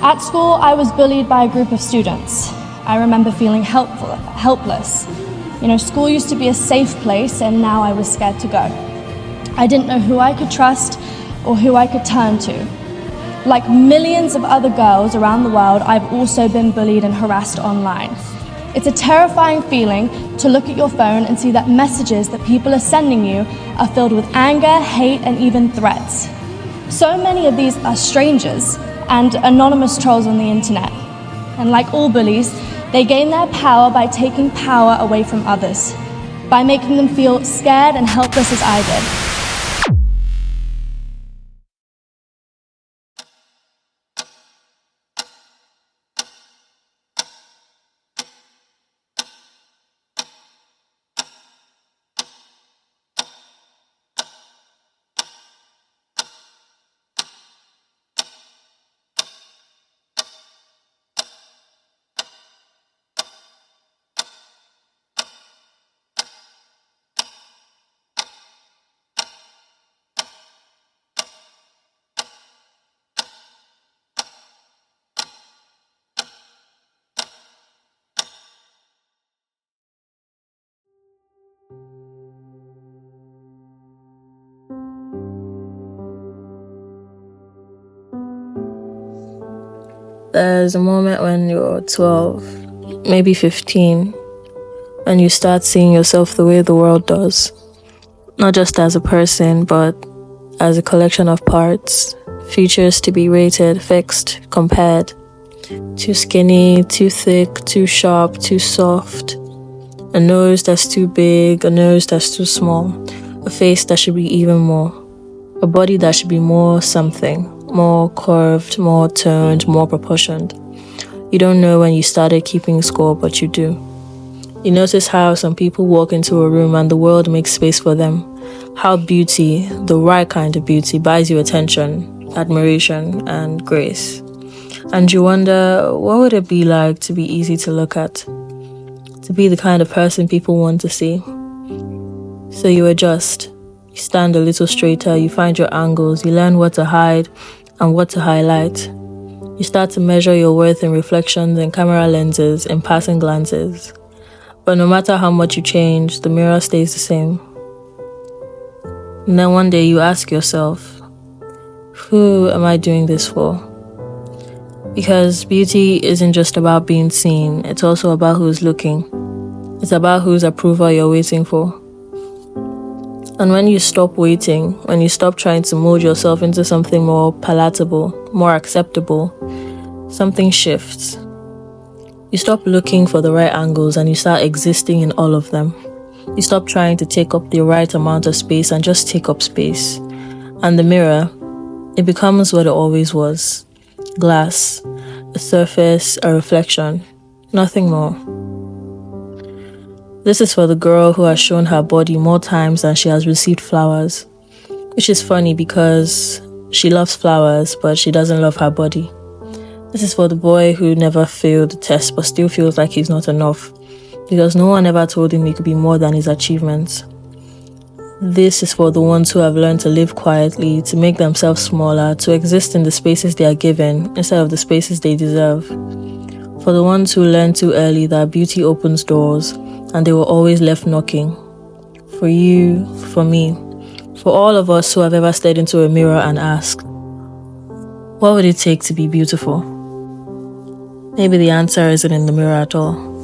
At school, I was bullied by a group of students. I remember feeling helpless. School used to be a safe place, and now I was scared to go. I didn't know who I could trust or who I could turn to. Like millions of other girls around the world, I've also been bullied and harassed online. It's a terrifying feeling to look at your phone and see that messages that people are sending you are filled with anger, hate, and even threats. So many of these are strangers and anonymous trolls on the internet. And like all bullies, they gain their power by taking power away from others, by making them feel scared and helpless as I did. There's a moment when you're 12, maybe 15, and you start seeing yourself the way the world does. Not just as a person, but as a collection of parts, features to be rated, fixed, compared. Too skinny, too thick, too sharp, too soft. A nose that's too big, a nose that's too small. A face that should be even more. A body that should be more something. More curved, more toned, more proportioned. You don't know when you started keeping score, but you do. You notice how some people walk into a room and the world makes space for them. How beauty, the right kind of beauty, buys you attention, admiration, and grace. And you wonder, what would it be like to be easy to look at? To be the kind of person people want to see? So you adjust. You stand a little straighter, you find your angles, you learn what to hide and what to highlight. You start to measure your worth in reflections, in camera lenses, in passing glances. But no matter how much you change, the mirror stays the same. And then one day you ask yourself, who am I doing this for? Because beauty isn't just about being seen, it's also about who's looking. It's about whose approval you're waiting for. And when you stop waiting, when you stop trying to mold yourself into something more palatable, more acceptable, something shifts. You stop looking for the right angles and you start existing in all of them. You stop trying to take up the right amount of space and just take up space. And the mirror, it becomes what it always was. Glass, a surface, a reflection, nothing more. This is for the girl who has shown her body more times than she has received flowers. Which is funny because she loves flowers, but she doesn't love her body. This is for the boy who never failed the test but still feels like he's not enough, because no one ever told him he could be more than his achievements. This is for the ones who have learned to live quietly, to make themselves smaller, to exist in the spaces they are given instead of the spaces they deserve. For the ones who learned too early that beauty opens doors and they were always left knocking. For you, for me, for all of us who have ever stared into a mirror and asked, what would it take to be beautiful? Maybe the answer isn't in the mirror at all.